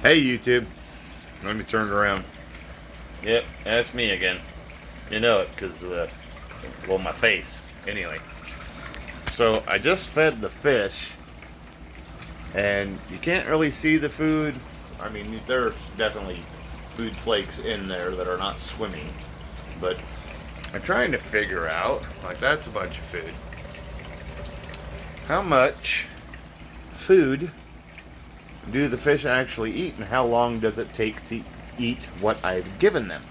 Hey YouTube, let me turn it around. Yep, that's me again. You know it because, well, my face. Anyway, so I just fed the fish, and you can't really see the food. I mean, there's definitely food flakes in there that are not swimming, but I'm trying to figure out, like, that's a bunch of food. How much food do the fish actually eat, and how long does it take to eat what I've given them?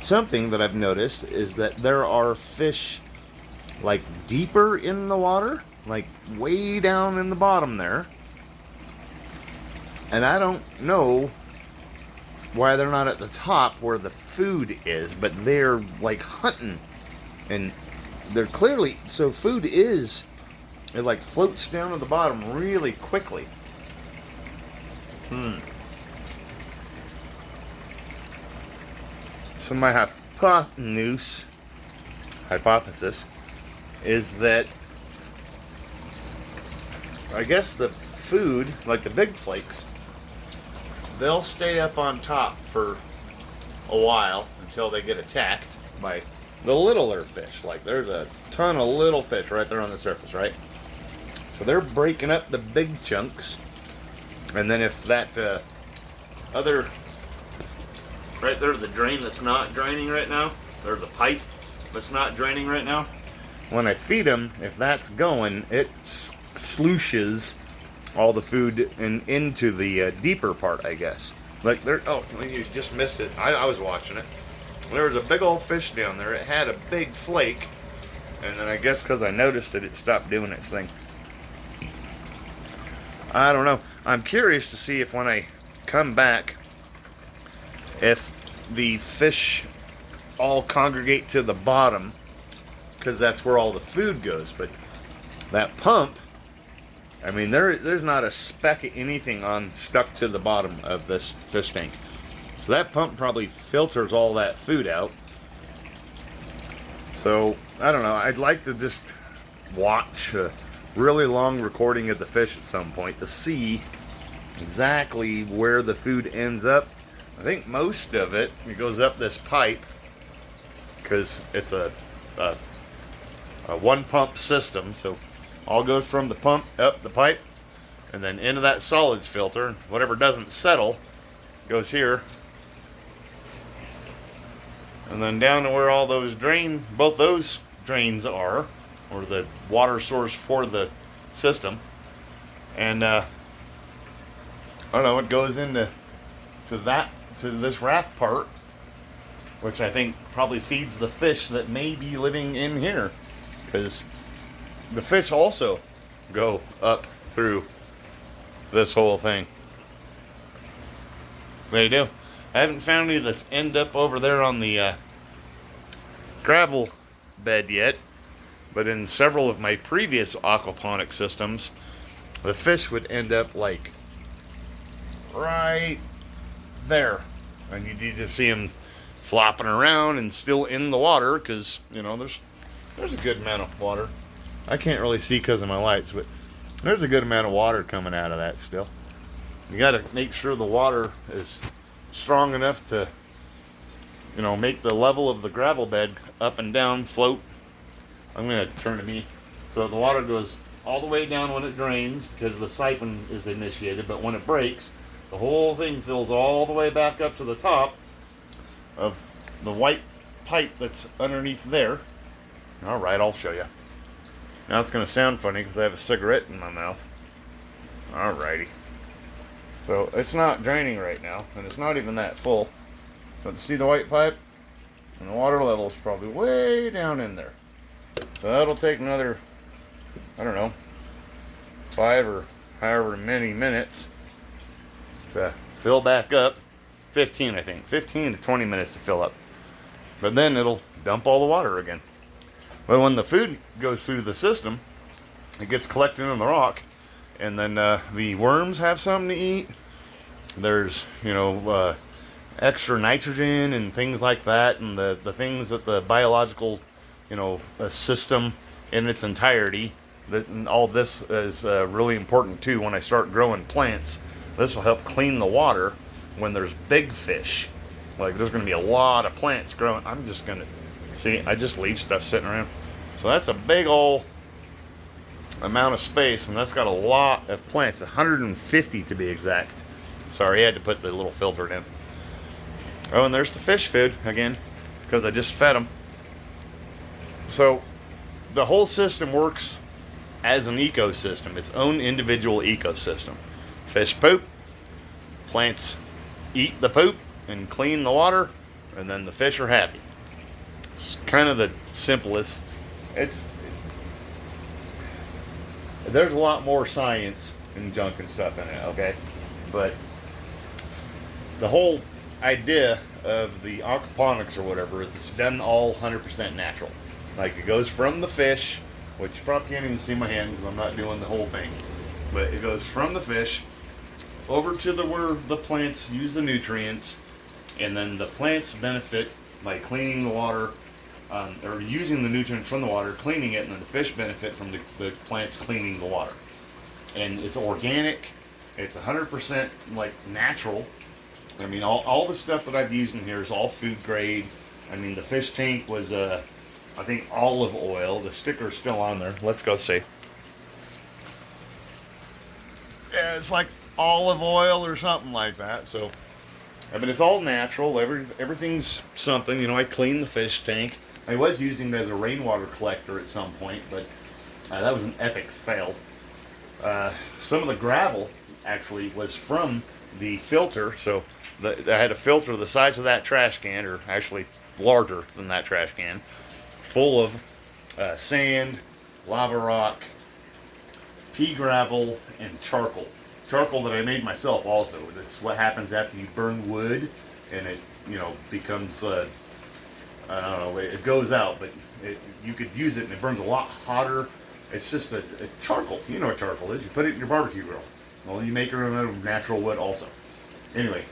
Something that I've noticed is that there are fish like deeper in the water, like way down in the bottom there, and I don't know why they're not at the top where the food is, but they're like hunting, and they're clearly, so food is, it like floats down to the bottom really quickly. So my hypothesis is that I guess the food, like the big flakes, they'll stay up on top for a while until they get attacked by the littler fish. Like there's a ton of little fish right there on the surface, right? So they're breaking up the big chunks, and then if that other, right there, the drain that's not draining right now, or the pipe that's not draining right now, when I feed them, if that's going, it slooshes all the food into the deeper part, I guess. Like there, oh, you just missed it. I was watching it. There was a big old fish down there. It had a big flake, and then I guess because I noticed it, it stopped doing its thing. I don't know. I'm curious to see if when I come back, if the fish all congregate to the bottom, because that's where all the food goes. But that pump, I mean, there's not a speck of anything stuck to the bottom of this fish tank. So that pump probably filters all that food out. So I don't know. I'd like to just watch a really long recording of the fish at some point to see exactly where the food ends up. I think most of it goes up this pipe because it's a one pump system. So all goes from the pump up the pipe and then into that solids filter. Whatever doesn't settle goes here, and then down to where all those both those drains are, or the water source for the system. And I don't know, it goes into this raft part, which I think probably feeds the fish that may be living in here, because the fish also go up through this whole thing. They do. I haven't found any that's end up over there on the gravel bed yet, but in several of my previous aquaponic systems, the fish would end up like right there, and you just see them flopping around and still in the water, because you know there's a good amount of water. I can't really see because of my lights, but there's a good amount of water coming out of that still. You got to make sure the water is strong enough to, you know, make the level of the gravel bed up and down float. I'm going to turn to me. So the water goes all the way down when it drains because the siphon is initiated, but when it breaks, the whole thing fills all the way back up to the top of the white pipe that's underneath there. Alright, I'll show you. Now it's going to sound funny because I have a cigarette in my mouth. Alrighty. So it's not draining right now, and it's not even that full. But see the white pipe? And the water level is probably way down in there. So that'll take another, I don't know, 5 or however many minutes to fill back up. 15, I think. 15 to 20 minutes to fill up. But then it'll dump all the water again. But when the food goes through the system, it gets collected in the rock, and then the worms have something to eat. There's, you know, extra nitrogen and things like that, and the things that the biological, you know, system in its entirety. And all this is really important too when I start growing plants. This will help clean the water when there's big fish. Like there's going to be a lot of plants growing. I'm just going to, see, I just leave stuff sitting around. So that's a big old amount of space, and that's got a lot of plants, 150 to be exact. Sorry, I had to put the little filter in. Oh, and there's the fish food again, because I just fed them. So the whole system works as an ecosystem, its own individual ecosystem. Fish poop, plants eat the poop and clean the water, and then the fish are happy. It's kind of the simplest. There's a lot more science and junk and stuff in it, okay? But the whole idea of the aquaponics or whatever is it's done all 100% natural. Like it goes from the fish, which you probably can't even see my hand because I'm not doing the whole thing, but it goes from the fish over to where the plants use the nutrients, and then the plants benefit by cleaning the water, or using the nutrients from the water, cleaning it, and then the fish benefit from the plants cleaning the water. And it's organic, it's 100% like natural. I mean, all the stuff that I've used in here is all food grade. I mean, the fish tank was, I think, olive oil. The sticker's still on there. Let's go see. Yeah, it's like olive oil or something like that. So, I mean, it's all natural. Everything's something. You know, I cleaned the fish tank. I was using it as a rainwater collector at some point, but that was an epic fail. Some of the gravel actually was from the filter. So, I had a filter the size of that trash can, or actually larger than that trash can, full of sand, lava rock, pea gravel, and charcoal. Charcoal that I made myself also. That's what happens after you burn wood, and it, you know, becomes, I don't know, it goes out, but you could use it and it burns a lot hotter. It's just a charcoal. You know what charcoal is. You put it in your barbecue grill. Well, you make it out of natural wood also. Anyway,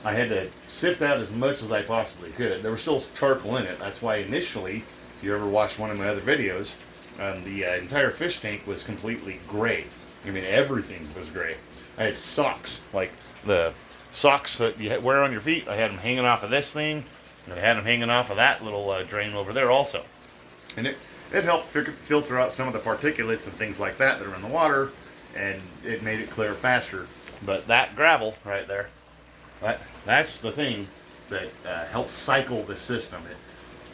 I had to sift out as much as I possibly could. There was still charcoal in it. That's why initially, if you ever watched one of my other videos, the entire fish tank was completely gray. I mean, everything was gray. I had socks, like the socks that you wear on your feet. I had them hanging off of this thing, and I had them hanging off of that little drain over there also. And it helped filter out some of the particulates and things like that are in the water, and it made it clear faster. But that gravel right there, that's the thing that helps cycle the system.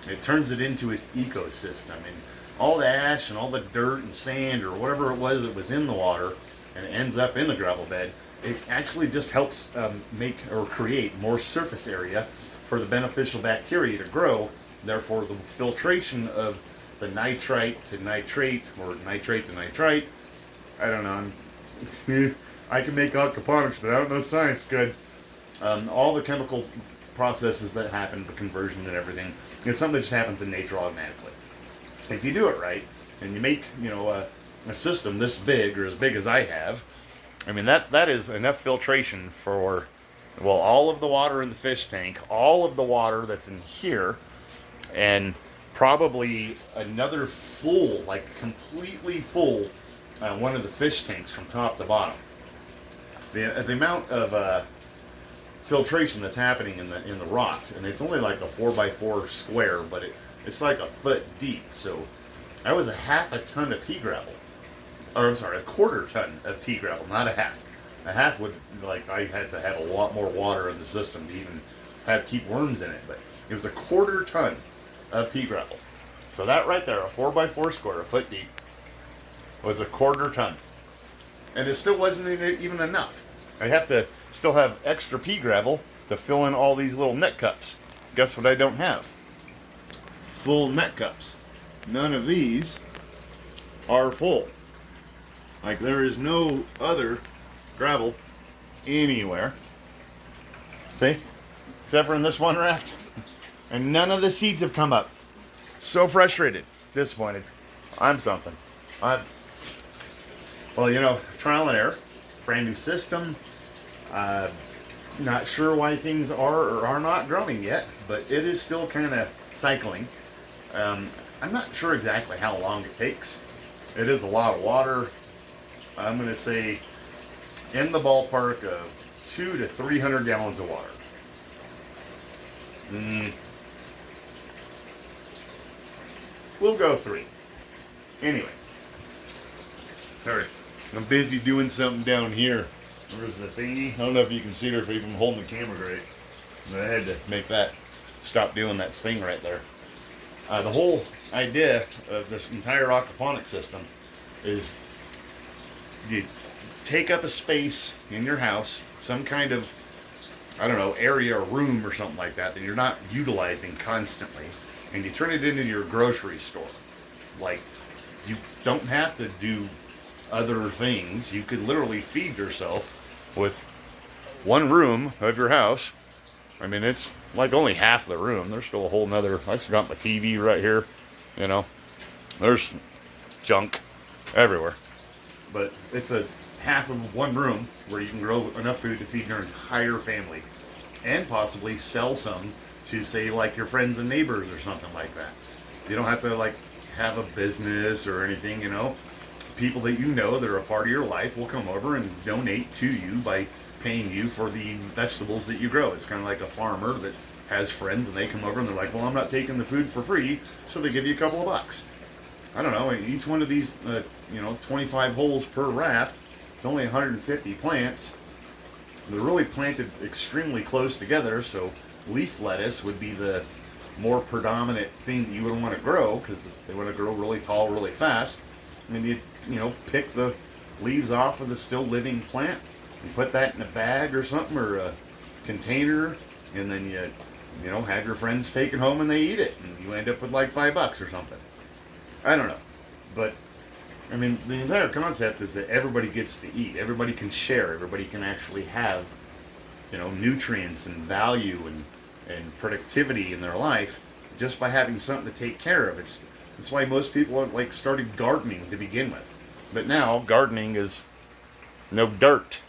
It turns it into its ecosystem. And all the ash and all the dirt and sand or whatever it was that was in the water and it ends up in the gravel bed, it actually just helps make or create more surface area for the beneficial bacteria to grow. Therefore, the filtration of the nitrite to nitrate or nitrate to nitrite, I don't know. I can make aquaponics, but I don't know science good. All the chemical processes that happen, the conversion and everything, it's something that just happens in nature automatically. If you do it right, and you make, you know, a system this big, or as big as I have, I mean, that is enough filtration for, well, all of the water in the fish tank, all of the water that's in here, and probably another full, like completely full, one of the fish tanks from top to bottom. The amount of filtration that's happening in the rock, and it's only like a 4x4 square, but it's like a foot deep. So that was a half a ton of pea gravel, or I'm sorry, a quarter ton of pea gravel, not a half. A half would, like, I had to have a lot more water in the system to even keep worms in it, but it was a quarter ton of pea gravel. So that right there, a 4x4 square, a foot deep, was a quarter ton. And it still wasn't even enough. I have to still have extra pea gravel to fill in all these little net cups. Guess what I don't have? Full net cups. None of these are full. Like, there is no other gravel anywhere. See? Except for in this one raft. And none of the seeds have come up. So frustrated. Disappointed. I'm something. Well, you know, trial and error. Brand new system. Not sure why things are or are not growing yet, but it is still kind of cycling. I'm not sure exactly how long it takes. It is a lot of water. I'm going to say in the ballpark of 200 to 300 gallons of water. We'll go 3. Anyway. Sorry. I'm busy doing something down here. There's the thingy. I don't know if you can see it or if I'm holding the camera right. But I had to make that stop doing that thing right there. The whole idea of this entire aquaponics system is you take up a space in your house, some kind of, I don't know, area or room or something like that you're not utilizing constantly, and you turn it into your grocery store. Like, you don't have to do other things. You could literally feed yourself with one room of your house. I mean, it's like only half the room. There's still a whole nother, I still got my TV right here, you know. There's junk everywhere. But it's a half of one room where you can grow enough food to feed your entire family. And possibly sell some to, say, like your friends and neighbors or something like that. You don't have to, like, have a business or anything, you know. People that you know that are a part of your life will come over and donate to you by paying you for the vegetables that you grow. It's kind of like a farmer that has friends and they come over and they're like, well, I'm not taking the food for free, so they give you a couple of bucks. I don't know, each one of these, 25 holes per raft, it's only 150 plants. They're really planted extremely close together, so leaf lettuce would be the more predominant thing that you would want to grow, because they want to grow really tall really fast. And you pick the leaves off of the still living plant and put that in a bag or something, or a container, and then you have your friends take it home and they eat it, and you end up with like $5 or something. I don't know, but I mean, the entire concept is that everybody gets to eat, everybody can share, everybody can actually have, nutrients and value and productivity in their life just by having something to take care of. That's why most people like started gardening to begin with. But now gardening is no dirt.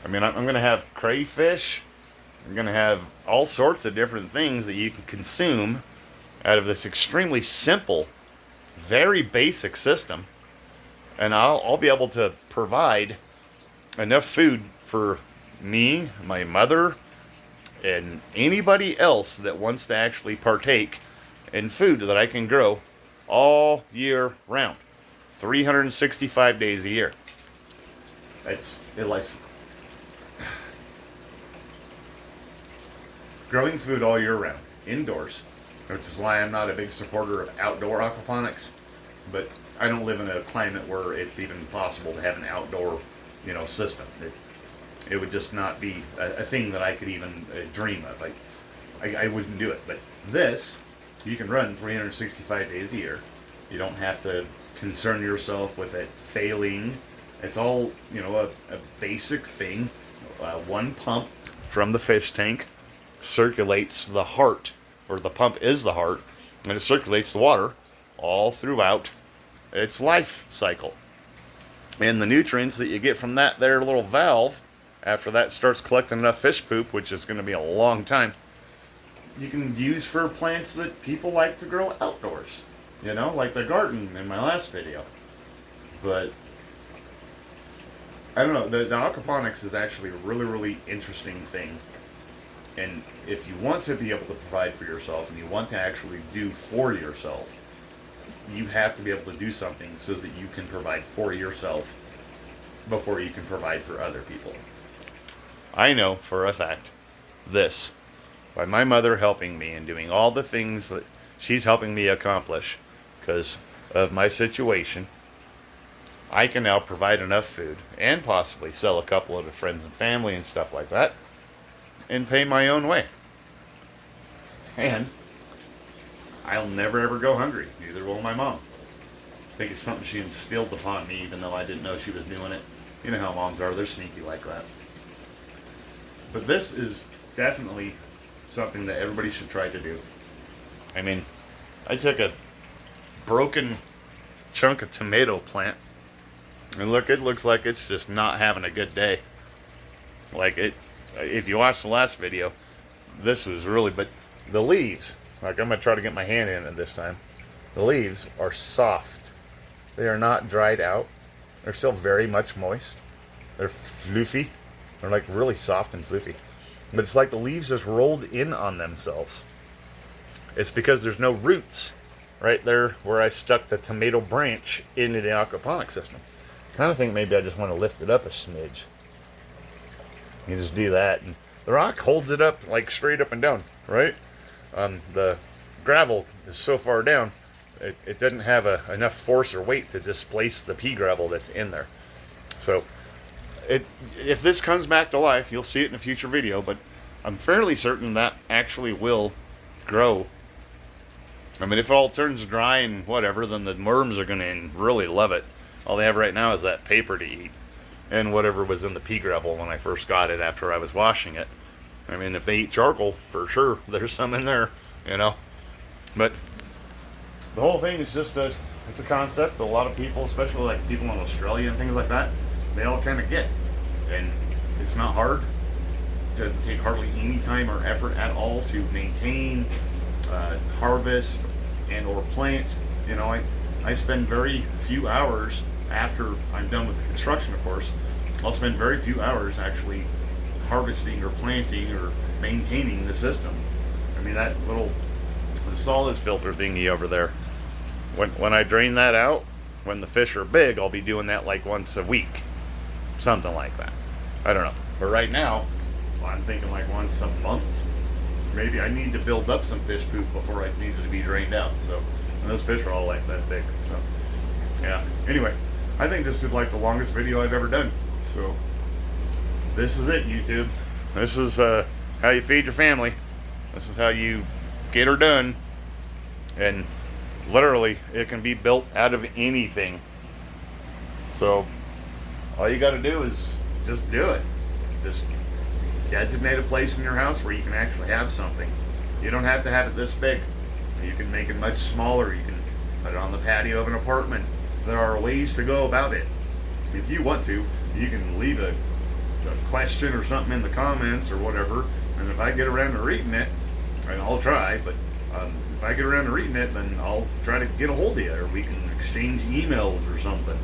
I mean, I'm going to have crayfish. I'm going to have all sorts of different things that you can consume out of this extremely simple, very basic system. And I'll be able to provide enough food for me, my mother, and anybody else that wants to actually partake in food that I can grow all year round, 365 days a year. Growing food all year round, indoors, which is why I'm not a big supporter of outdoor aquaponics, but I don't live in a climate where it's even possible to have an outdoor, system. It would just not be a thing that I could even dream of. I wouldn't do it. But this, you can run 365 days a year. You don't have to concern yourself with it failing. It's all, a basic thing. One pump from the fish tank circulates the heart, or the pump is the heart, and it circulates the water all throughout its life cycle. And the nutrients that you get from that there little valve, after that starts collecting enough fish poop, which is going to be a long time, you can use for plants that people like to grow outdoors, like the garden in my last video. But I don't know, the aquaponics is actually a really, really interesting thing. And if you want to be able to provide for yourself and you want to actually do for yourself, you have to be able to do something so that you can provide for yourself before you can provide for other people. I know for a fact this, by my mother helping me and doing all the things that she's helping me accomplish because of my situation, I can now provide enough food and possibly sell a couple of the friends and family and stuff like that and pay my own way. And I'll never ever go hungry. Neither will my mom. I think it's something she instilled upon me even though I didn't know she was doing it. You know how moms are, they're sneaky like that. But this is definitely something that everybody should try to do. I mean, I took a broken chunk of tomato plant and look, it looks like it's just not having a good day. Like it, if you watched the last video, this was really, but the leaves, like I'm going to try to get my hand in it this time. The leaves are soft. They are not dried out. They're still very much moist. They're floofy. They're like really soft and floofy. But it's like the leaves just rolled in on themselves. It's because there's no roots right there where I stuck the tomato branch into the aquaponics system. Kind of think maybe I just want to lift it up a smidge. You just do that, and the rock holds it up like straight up and down, right? The gravel is so far down, it doesn't have enough force or weight to displace the pea gravel that's in there. So, if this comes back to life, you'll see it in a future video, but I'm fairly certain that actually will grow. I mean, if it all turns dry and whatever, then the worms are going to really love it. All they have right now is that paper to eat, and whatever was in the pea gravel when I first got it after I was washing it. I mean, if they eat charcoal, for sure, there's some in there, you know. But the whole thing is just it's a concept that a lot of people, especially like people in Australia and things like that, they all kind of get. And it's not hard. It doesn't take hardly any time or effort at all to maintain, harvest, and or plant. You know, I spend very few hours after I'm done with the construction, of course. I'll spend very few hours actually harvesting or planting or maintaining the system. I mean, that little solids filter thingy over there, when I drain that out, when the fish are big, I'll be doing that like once a week, something like that. I don't know, but right now I'm thinking like once a month. Maybe I need to build up some fish poop before it needs to be drained out. So, and those fish are all like that big. So yeah, anyway, I think this is like the longest video I've ever done. So this is it, YouTube. This is how you feed your family. This is how you get her done. And literally, it can be built out of anything. So all you got to do is just do it. Just designate a place in your house where you can actually have something. You don't have to have it this big. You can make it much smaller. You can put it on the patio of an apartment. There are ways to go about it. If you want to, you can leave a question or something in the comments or whatever, and if I get around to reading it, and I'll try, but if I get around to reading it, then I'll try to get a hold of you, or we can exchange emails or something.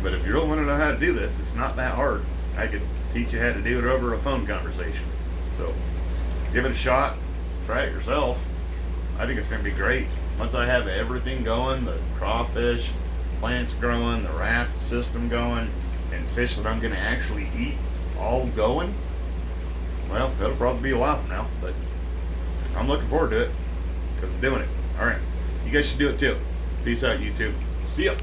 But if you don't want to know how to do this, it's not that hard. I could teach you how to do it over a phone conversation. So give it a shot, try it yourself. I think it's going to be great. Once I have everything going, the crawfish, plants growing, the raft system going, and fish that I'm going to actually eat all going, well, it'll probably be a while from now, but I'm looking forward to it because I'm doing it. All right, you guys should do it too. Peace out, YouTube. See ya.